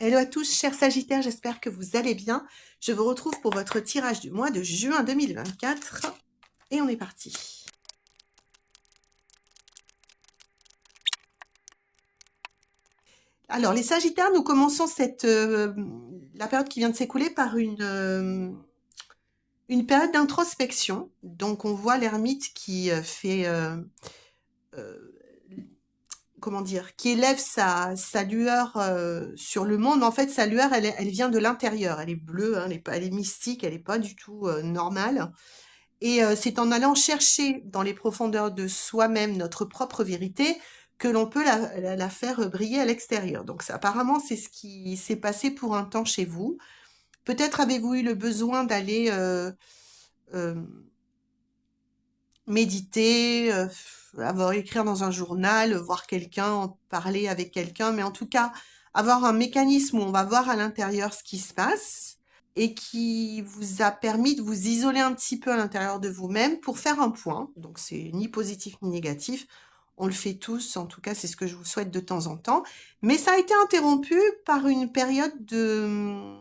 Hello à tous, chers Sagittaires, j'espère que vous allez bien. Je vous retrouve pour votre tirage du mois de juin 2024 et on est parti. Alors les Sagittaires, nous commençons la période qui vient de s'écouler par une période d'introspection. Donc on voit l'ermite qui fait... comment dire, qui élève sa lueur sur le monde. En fait, sa lueur, elle vient de l'intérieur. Elle est bleue, hein, elle est mystique, elle n'est pas du tout normale. Et c'est en allant chercher dans les profondeurs de soi-même notre propre vérité que l'on peut la faire briller à l'extérieur. Donc ça, apparemment, c'est ce qui s'est passé pour un temps chez vous. Peut-être avez-vous eu le besoin d'aller euh, méditer, écrire dans un journal, voir quelqu'un, parler avec quelqu'un, mais en tout cas, avoir un mécanisme où on va voir à l'intérieur ce qui se passe et qui vous a permis de vous isoler un petit peu à l'intérieur de vous-même pour faire un point. Donc, c'est ni positif ni négatif. On le fait tous, en tout cas, c'est ce que je vous souhaite de temps en temps. Mais ça a été interrompu par une période de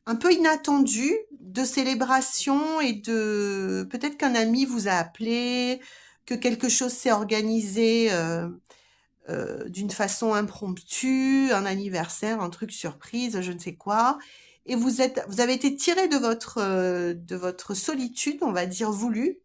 un peu inattendu de célébration et de peut-être qu'un ami vous a appelé, que quelque chose s'est organisé d'une façon impromptue, un anniversaire, un truc surprise, je ne sais quoi. Et vous avez été tiré de votre solitude, on va dire voulue,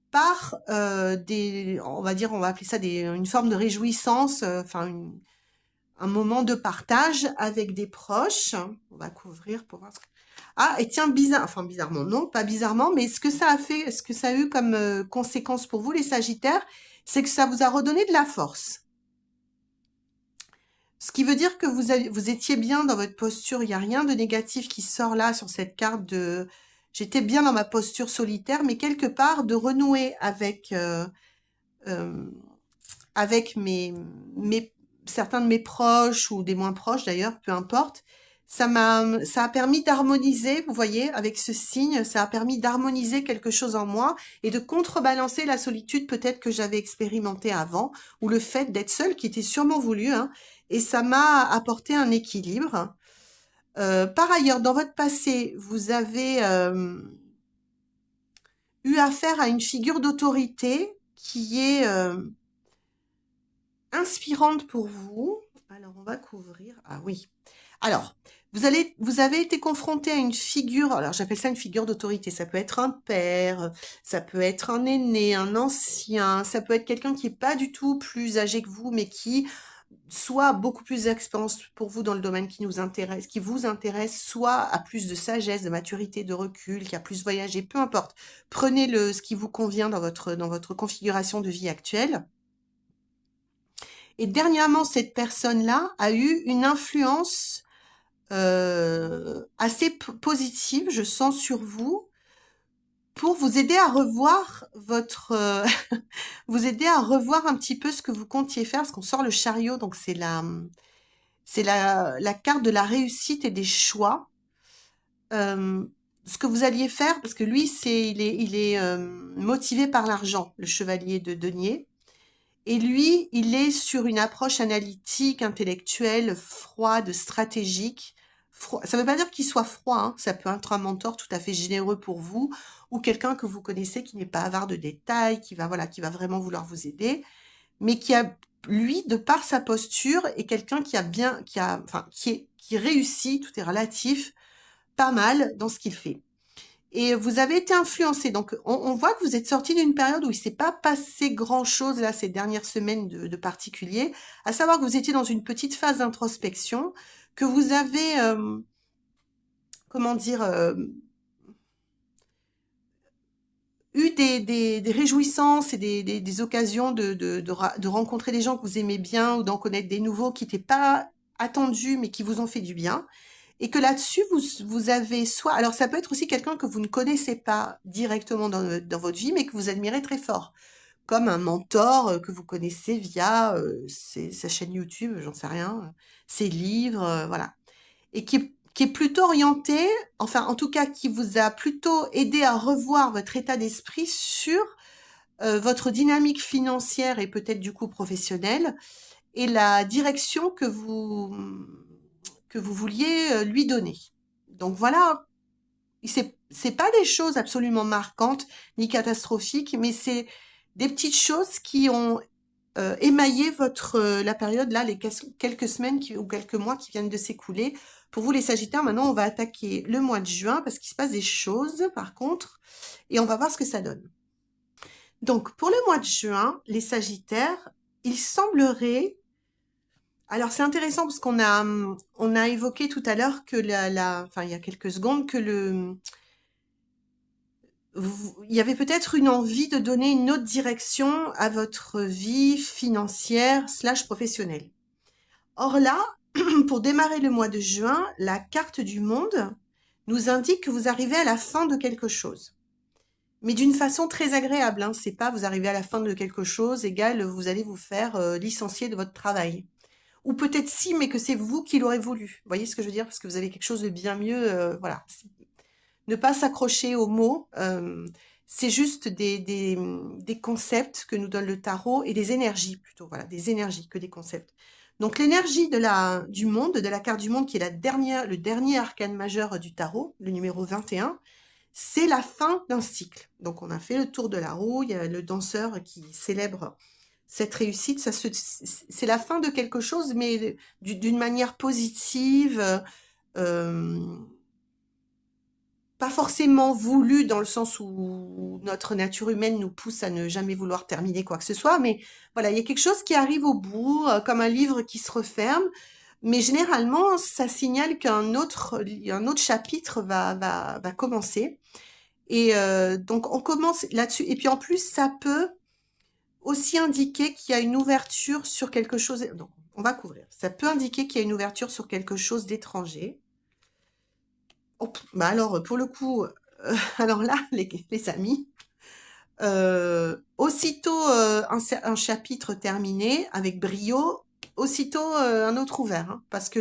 par on va appeler ça une forme de réjouissance, un moment de partage avec des proches. On va couvrir pour voir ce que... Ah, et tiens, bizarrement, non, pas bizarrement, mais ce que ça a fait, ce que ça a eu comme conséquence pour vous, les Sagittaires, c'est que ça vous a redonné de la force. Ce qui veut dire que vous étiez bien dans votre posture, il n'y a rien de négatif qui sort là sur cette carte de... J'étais bien dans ma posture solitaire, mais quelque part de renouer euh, avec certains de mes proches ou des moins proches d'ailleurs, peu importe. Ça a permis d'harmoniser, vous voyez, avec ce signe, ça a permis d'harmoniser quelque chose en moi et de contrebalancer la solitude peut-être que j'avais expérimentée avant, ou le fait d'être seule, qui était sûrement voulu, hein, et ça m'a apporté un équilibre. Par ailleurs, dans votre passé, vous avez eu affaire à une figure d'autorité qui est inspirante pour vous. Alors, on va couvrir. Ah oui. Alors, vous avez été confronté à une figure, alors j'appelle ça une figure d'autorité. Ça peut être un père, ça peut être un aîné, un ancien, ça peut être quelqu'un qui n'est pas du tout plus âgé que vous, mais qui soit beaucoup plus d'expérience pour vous dans le domaine qui vous intéresse, soit a plus de sagesse, de maturité, de recul, qui a plus voyagé, peu importe. Prenez ce qui vous convient dans votre configuration de vie actuelle. Et dernièrement, cette personne-là a eu une influence assez positive, je sens, sur vous, pour vous aider à revoir vous aider à revoir un petit peu ce que vous comptiez faire, parce qu'on sort le chariot, donc c'est la carte de la réussite et des choix. Ce que vous alliez faire, parce que lui, il est motivé par l'argent, le chevalier de denier. Et lui, il est sur une approche analytique, intellectuelle, froide, stratégique. Ça ne veut pas dire qu'il soit froid, hein. Ça peut être un mentor tout à fait généreux pour vous, ou quelqu'un que vous connaissez qui n'est pas avare de détails, qui va vraiment vouloir vous aider, mais lui, de par sa posture, est quelqu'un qui réussit, tout est relatif, pas mal dans ce qu'il fait. Et vous avez été influencé. Donc, on voit que vous êtes sorti d'une période où il ne s'est pas passé grand-chose là ces dernières semaines de particulier, à savoir que vous étiez dans une petite phase d'introspection, que vous avez, eu des réjouissances et des occasions de rencontrer des gens que vous aimez bien ou d'en connaître des nouveaux qui n'étaient pas attendus mais qui vous ont fait du bien. Et que là-dessus, vous avez soit... Alors, ça peut être aussi quelqu'un que vous ne connaissez pas directement dans votre vie, mais que vous admirez très fort. Comme un mentor que vous connaissez via sa chaîne YouTube, j'en sais rien, ses livres, voilà. Et qui est plutôt orienté, enfin, en tout cas, qui vous a plutôt aidé à revoir votre état d'esprit sur votre dynamique financière et peut-être du coup professionnelle, et la direction que vous vouliez lui donner. Donc voilà, c'est pas des choses absolument marquantes ni catastrophiques, mais c'est des petites choses qui ont émaillé la période là, les quelques semaines ou quelques mois qui viennent de s'écouler. Pour vous les Sagittaires, maintenant on va attaquer le mois de juin parce qu'il se passe des choses par contre, et on va voir ce que ça donne. Donc pour le mois de juin, les Sagittaires, il semblerait. Alors c'est intéressant parce on a évoqué tout à l'heure que enfin il y a quelques secondes que il y avait peut-être une envie de donner une autre direction à votre vie financière / professionnelle. Or là, pour démarrer le mois de juin, la carte du monde nous indique que vous arrivez à la fin de quelque chose. Mais d'une façon très agréable, hein. C'est pas vous arrivez à la fin de quelque chose égale vous allez vous faire licencier de votre travail. Ou peut-être si, mais que c'est vous qui l'aurez voulu. Vous voyez ce que je veux dire? Parce que vous avez quelque chose de bien mieux. Voilà. Ne pas s'accrocher aux mots. C'est juste des concepts que nous donne le tarot et des énergies plutôt. Voilà, des énergies que des concepts. Donc l'énergie du monde, de la carte du monde, qui est le dernier arcane majeur du tarot, le numéro 21, c'est la fin d'un cycle. Donc on a fait le tour de la roue, il y a le danseur qui célèbre cette réussite, c'est la fin de quelque chose, mais d'une manière positive, pas forcément voulu dans le sens où notre nature humaine nous pousse à ne jamais vouloir terminer quoi que ce soit, mais voilà, il y a quelque chose qui arrive au bout, comme un livre qui se referme, mais généralement, ça signale un autre chapitre va commencer. Et donc, on commence là-dessus. Et puis, en plus, ça peut aussi indiquer qu'il y a une ouverture sur quelque chose. Donc, on va couvrir. Ça peut indiquer qu'il y a une ouverture sur quelque chose d'étranger. Bah alors, pour le coup, alors là, les amis, aussitôt un chapitre terminé avec brio, aussitôt un autre ouvert, hein, parce que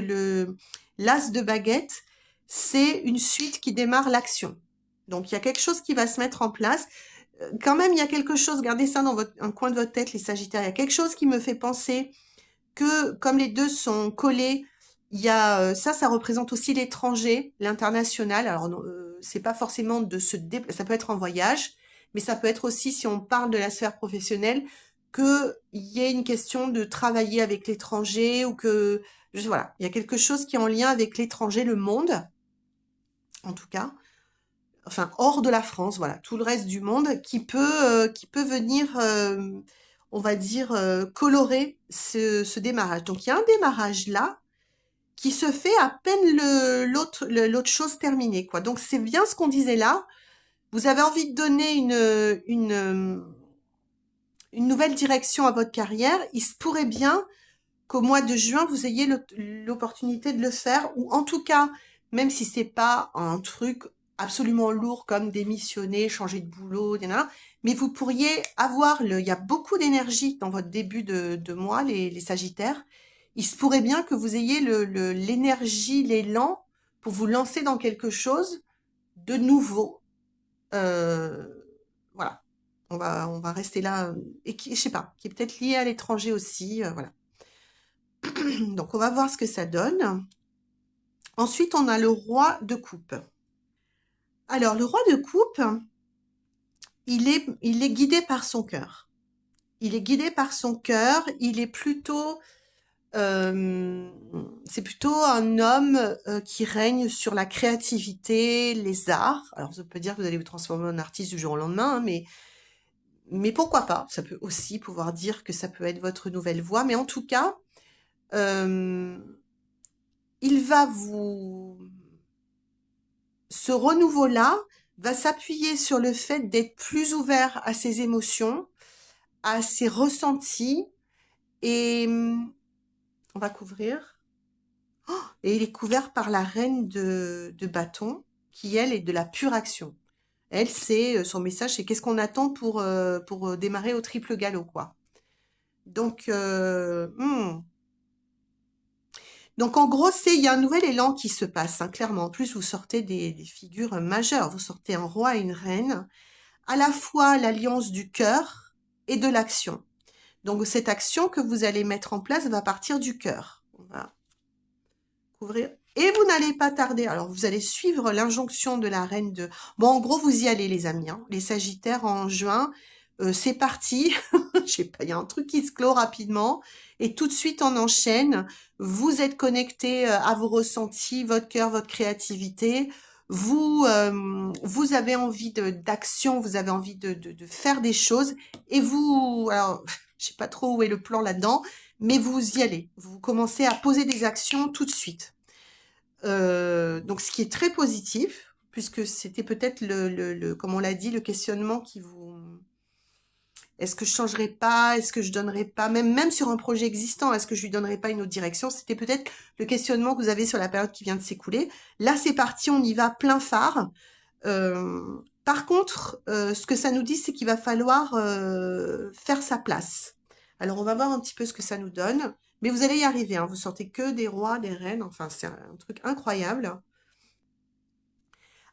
l'as de baguette, c'est une suite qui démarre l'action. Donc, il y a quelque chose qui va se mettre en place. Quand même, il y a quelque chose, gardez ça dans un coin de votre tête, les Sagittaires, il y a quelque chose qui me fait penser que, comme les deux sont collés, il y a ça représente aussi l'étranger, l'international. Alors, c'est pas forcément ça peut être en voyage, mais ça peut être aussi, si on parle de la sphère professionnelle, qu'il y ait une question de travailler avec l'étranger ou que, voilà, il y a quelque chose qui est en lien avec l'étranger, le monde, en tout cas. Enfin, hors de la France, voilà, tout le reste du monde qui peut venir, on va dire, colorer ce démarrage. Donc, il y a un démarrage là qui se fait à peine l'autre chose terminée, quoi. Donc, c'est bien ce qu'on disait là. Vous avez envie de donner une nouvelle direction à votre carrière. Il se pourrait bien qu'au mois de juin, vous ayez l'opportunité de le faire, ou en tout cas, même si c'est pas un truc absolument lourd comme démissionner, changer de boulot, etc., mais vous pourriez avoir il y a beaucoup d'énergie dans votre début de mois, les Sagittaires. Il se pourrait bien que vous ayez l'énergie, l'élan pour vous lancer dans quelque chose de nouveau. Voilà. On va rester là, et je sais pas, qui est peut-être lié à l'étranger aussi, voilà. Donc, on va voir ce que ça donne. Ensuite, on a le roi de coupe. Alors, le roi de coupe, il est guidé par son cœur. Il est guidé par son cœur. Il est plutôt, c'est plutôt un homme qui règne sur la créativité, les arts. Alors, ça peut dire que vous allez vous transformer en artiste du jour au lendemain, hein, mais pourquoi pas? Ça peut aussi pouvoir dire que ça peut être votre nouvelle voie. Mais en tout cas, il va ce renouveau-là va s'appuyer sur le fait d'être plus ouvert à ses émotions, à ses ressentis, et on va couvrir. Oh, et il est couvert par la reine de bâton, qui elle est de la pure action. Elle, c'est son message, c'est qu'est-ce qu'on attend pour démarrer au triple galop, quoi. Donc, Donc en gros, il y a un nouvel élan qui se passe, hein, clairement. En plus, vous sortez des figures majeures. Vous sortez un roi et une reine, à la fois l'alliance du cœur et de l'action. Donc, cette action que vous allez mettre en place va partir du cœur. On va couvrir. Et vous n'allez pas tarder. Alors, vous allez suivre l'injonction de la reine de... Bon, en gros, vous y allez, les amis. Hein. Les Sagittaires, en juin, c'est parti. Je sais pas, il y a un truc qui se clôt rapidement. Et tout de suite, on enchaîne. Vous êtes connecté à vos ressentis, votre cœur, votre créativité. Vous avez envie d'action, vous avez envie de faire des choses. Et vous... Alors, je sais pas trop où est le plan là-dedans, mais vous y allez. Vous commencez à poser des actions tout de suite. Donc, ce qui est très positif, puisque c'était peut-être comme on l'a dit, le questionnement qui vous... Est-ce que je changerai pas? Est-ce que je donnerai pas? Même sur un projet existant, est-ce que je lui donnerai pas une autre direction? C'était peut-être le questionnement que vous avez sur la période qui vient de s'écouler. Là, c'est parti, on y va plein phare. Par contre, ce que ça nous dit, c'est qu'il va falloir faire sa place. Alors, on va voir un petit peu ce que ça nous donne. Mais vous allez y arriver, hein. Vous sortez que des rois, des reines. Enfin, c'est un truc incroyable.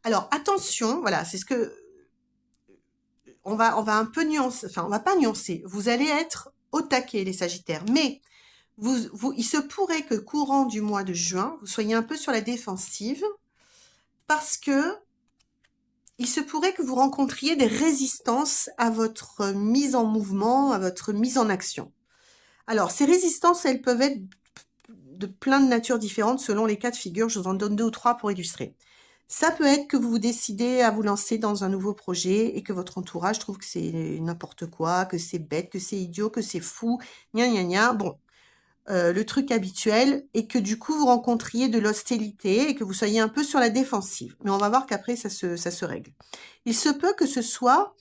Alors, attention, voilà, c'est ce que... On va un peu nuancer, enfin, on va pas nuancer. Vous allez être au taquet, les Sagittaires. Mais il se pourrait que courant du mois de juin, vous soyez un peu sur la défensive parce que il se pourrait que vous rencontriez des résistances à votre mise en mouvement, à votre mise en action. Alors, ces résistances, elles peuvent être de plein de natures différentes selon les cas de figure. Je vous en donne 2 ou 3 pour illustrer. Ça peut être que vous vous décidez à vous lancer dans un nouveau projet et que votre entourage trouve que c'est n'importe quoi, que c'est bête, que c'est idiot, que c'est fou, gna gna gna. Bon, le truc habituel, et que du coup vous rencontriez de l'hostilité et que vous soyez un peu sur la défensive. Mais on va voir qu'après ça se règle. Il se peut que ce soit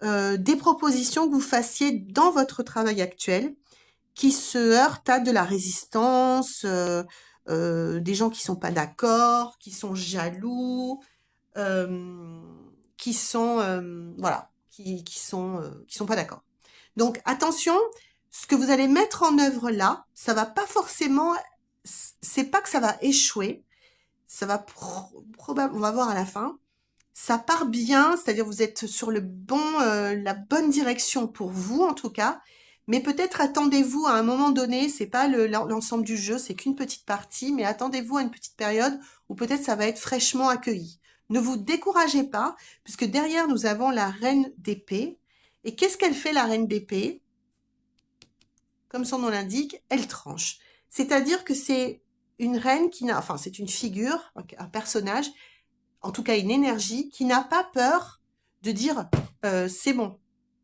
des propositions que vous fassiez dans votre travail actuel qui se heurtent à de la résistance, des gens qui sont pas d'accord, qui sont jaloux, qui sont voilà, qui sont pas d'accord. Donc attention, ce que vous allez mettre en œuvre là, ça va pas forcément, c'est pas que ça va échouer, ça va probablement, on va voir à la fin, ça part bien, c'est-à-dire vous êtes sur la bonne direction pour vous en tout cas, mais peut-être attendez-vous à un moment donné, c'est pas l'ensemble du jeu, c'est qu'une petite partie, mais attendez-vous à une petite période où peut-être ça va être fraîchement accueilli. Ne vous découragez pas, puisque derrière nous avons la reine d'épée. Et qu'est-ce qu'elle fait, la reine d'épée? Comme son nom l'indique, elle tranche. C'est-à-dire que c'est une reine enfin c'est une figure, un personnage, en tout cas une énergie, qui n'a pas peur de dire c'est bon.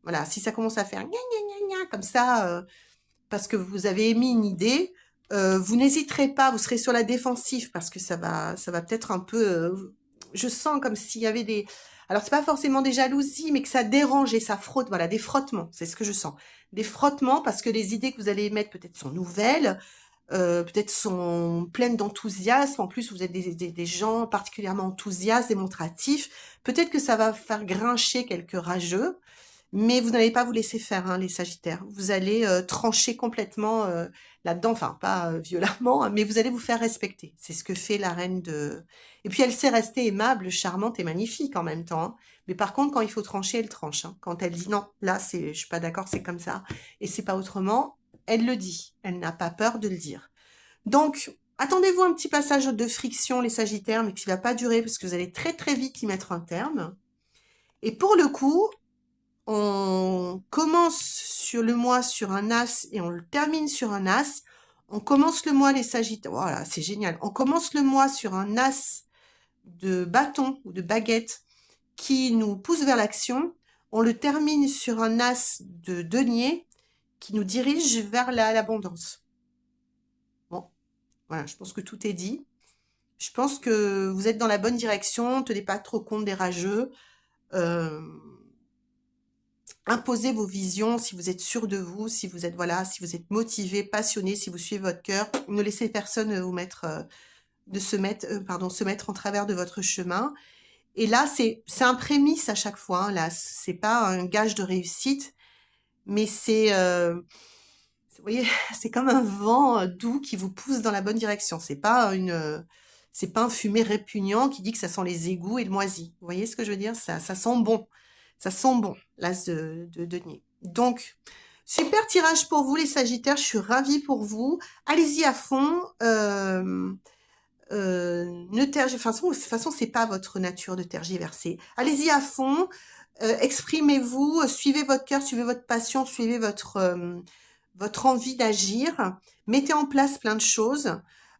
Voilà, si ça commence à faire gna gna gna gna comme ça, parce que vous avez émis une idée, vous n'hésiterez pas, vous serez sur la défensive parce que ça va peut-être un peu... je sens comme s'il y avait des... Alors, c'est pas forcément des jalousies, mais que ça dérange et ça frotte. Voilà, des frottements, c'est ce que je sens. Des frottements parce que les idées que vous allez émettre peut-être sont nouvelles, peut-être sont pleines d'enthousiasme. En plus, vous êtes des gens particulièrement enthousiastes, démonstratifs. Peut-être que ça va faire grincher quelques rageux. Mais vous n'allez pas vous laisser faire, hein, les Sagittaires. Vous allez trancher complètement là-dedans, enfin pas violemment, hein, mais vous allez vous faire respecter. C'est ce que fait la reine de... Et puis elle sait rester aimable, charmante et magnifique en même temps. Hein. Mais par contre, quand il faut trancher, elle tranche. Hein. Quand elle dit non, là, je suis pas d'accord, c'est comme ça, et c'est pas autrement, elle le dit. Elle n'a pas peur de le dire. Donc, attendez-vous un petit passage de friction, les Sagittaires, mais qui va pas durer parce que vous allez très très vite y mettre un terme. Et pour le coup, on commence sur le mois sur un as et on le termine sur un as. On commence le mois, les Sagittaires, voilà, c'est génial. On commence le mois sur un as de bâton ou de baguette qui nous pousse vers l'action. On le termine sur un as de denier qui nous dirige vers l'abondance. Bon, voilà, je pense que tout est dit. Je pense que vous êtes dans la bonne direction. Tenez pas trop compte des rageux. Imposez vos visions si vous êtes sûr de vous, si vous êtes si vous êtes motivé, passionné, si vous suivez votre cœur. Ne laissez personne vous mettre se mettre en travers de votre chemin. Et là, c'est un prémisse à chaque fois. Hein, là, c'est pas un gage de réussite, mais vous voyez, c'est comme un vent doux qui vous pousse dans la bonne direction. C'est pas un fumet répugnant qui dit que ça sent les égouts et le moisi. Vous voyez ce que je veux dire? Ça sent bon. Ça sent bon, l'as de denier. Donc, Super tirage pour vous, les Sagittaires. Je suis ravie pour vous. Allez-y à fond. Ne tergiversez. Enfin, de toute façon, c'est pas votre nature de tergiverser. Allez-y à fond. Exprimez-vous. Suivez votre cœur, suivez votre passion, suivez votre envie d'agir. Mettez en place plein de choses.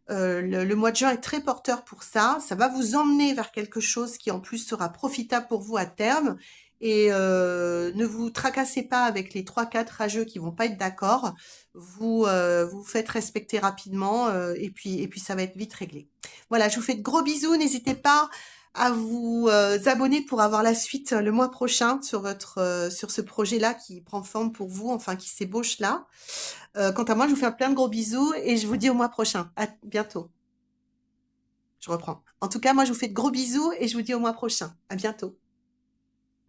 Le mois de juin est très porteur pour ça. Ça va vous emmener vers quelque chose qui en plus sera profitable pour vous à terme. Et ne vous tracassez pas avec les 3-4 rageux qui vont pas être d'accord. Vous faites respecter rapidement et puis ça va être vite réglé. Voilà, je vous fais de gros bisous. N'hésitez pas à vous abonner pour avoir la suite le mois prochain sur sur ce projet-là qui prend forme pour vous, enfin qui s'ébauche là. Quant à moi, je vous fais plein de gros bisous et je vous dis au mois prochain. À bientôt. Je reprends. En tout cas, moi, je vous fais de gros bisous et je vous dis au mois prochain. À bientôt.